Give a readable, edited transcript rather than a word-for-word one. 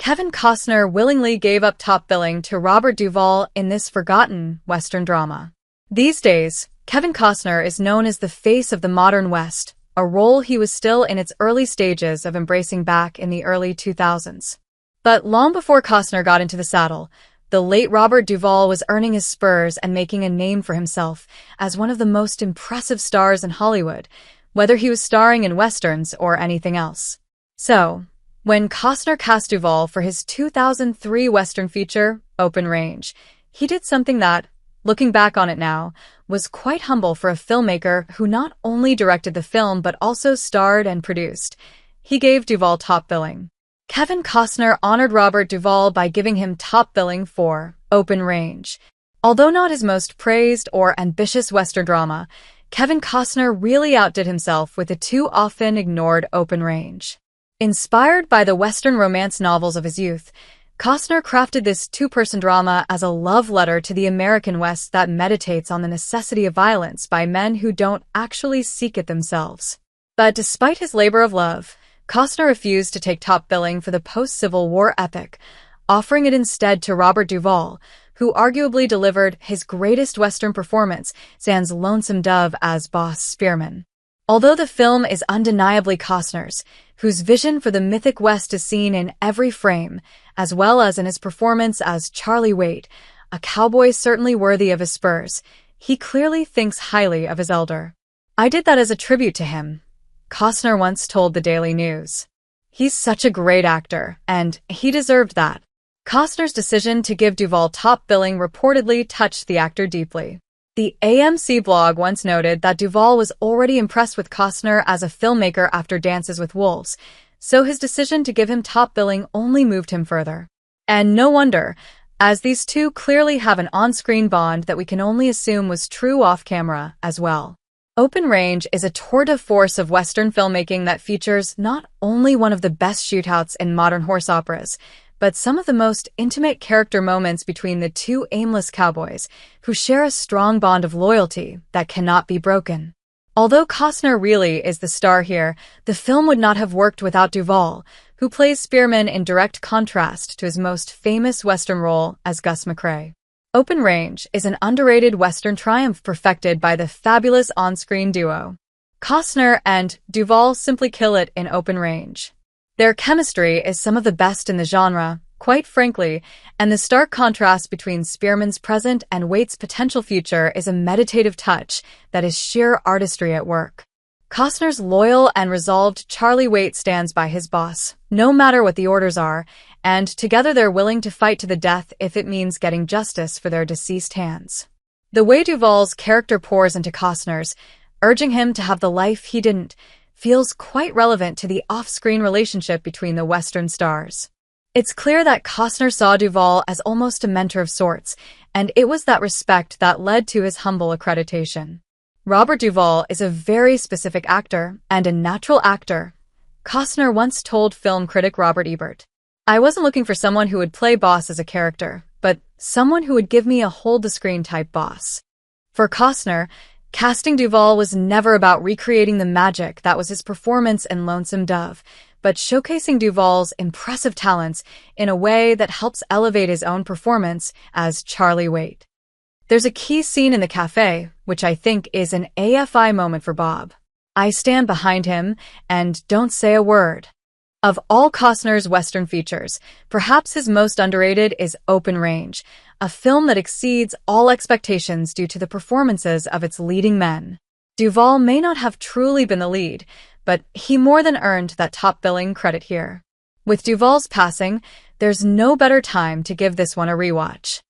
Kevin Costner willingly gave up top billing to Robert Duvall in this forgotten Western drama. These days, Kevin Costner is known as the face of the modern West, a role he was still in its early stages of embracing back in the early 2000s. But long before Costner got into the saddle, the late Robert Duvall was earning his spurs and making a name for himself as one of the most impressive stars in Hollywood, whether he was starring in westerns or anything else. So, when Costner cast Duvall for his 2003 western feature, Open Range, he did something that, looking back on it now, was quite humble for a filmmaker who not only directed the film but also starred and produced. He gave Duvall top billing. Kevin Costner honored Robert Duvall by giving him top billing for Open Range. Although not his most praised or ambitious western drama, Kevin Costner really outdid himself with the too often ignored Open Range. Inspired by the western romance novels of his youth, Costner crafted this two-person drama as a love letter to the American West that meditates on the necessity of violence by men who don't actually seek it themselves. But despite his labor of love, Costner refused to take top billing for the post-Civil War epic, offering it instead to Robert Duvall, who arguably delivered his greatest western performance, sans Lonesome Dove as Boss Spearman. Although the film is undeniably Costner's, whose vision for the mythic West is seen in every frame, as well as in his performance as Charlie Waite, a cowboy certainly worthy of his spurs, he clearly thinks highly of his elder. "I did that as a tribute to him," Costner once told the Daily News. "He's such a great actor, and he deserved that." Costner's decision to give Duvall top billing reportedly touched the actor deeply. The AMC blog once noted that Duvall was already impressed with Costner as a filmmaker after Dances with Wolves, so his decision to give him top billing only moved him further. And no wonder, as these two clearly have an on-screen bond that we can only assume was true off-camera as well. Open Range is a tour de force of Western filmmaking that features not only one of the best shootouts in modern horse operas, but some of the most intimate character moments between the two aimless cowboys who share a strong bond of loyalty that cannot be broken. Although Costner really is the star here, the film would not have worked without Duvall, who plays Spearman in direct contrast to his most famous Western role as Gus McCrae. Open Range is an underrated Western triumph perfected by the fabulous on-screen duo. Costner and Duvall simply kill it in Open Range. Their chemistry is some of the best in the genre, quite frankly, and the stark contrast between Spearman's present and Waite's potential future is a meditative touch that is sheer artistry at work. Costner's loyal and resolved Charlie Waite stands by his boss, no matter what the orders are, and together they're willing to fight to the death if it means getting justice for their deceased hands. The way Duvall's character pours into Costner's, urging him to have the life he didn't, feels quite relevant to the off-screen relationship between the Western stars. It's clear that Costner saw Duvall as almost a mentor of sorts, and it was that respect that led to his humble accreditation. Robert Duvall is a very specific actor and a natural actor. Costner once told film critic Robert Ebert, "I wasn't looking for someone who would play boss as a character, but someone who would give me a hold-the-screen type boss." For Costner, casting Duvall was never about recreating the magic that was his performance in Lonesome Dove, but showcasing Duvall's impressive talents in a way that helps elevate his own performance as Charlie Waite. There's a key scene in the cafe, which I think is an AFI moment for Bob. I stand behind him and don't say a word. Of all Costner's Western features, perhaps his most underrated is Open Range, a film that exceeds all expectations due to the performances of its leading men. Duvall may not have truly been the lead, but he more than earned that top billing credit here. With Duvall's passing, there's no better time to give this one a rewatch.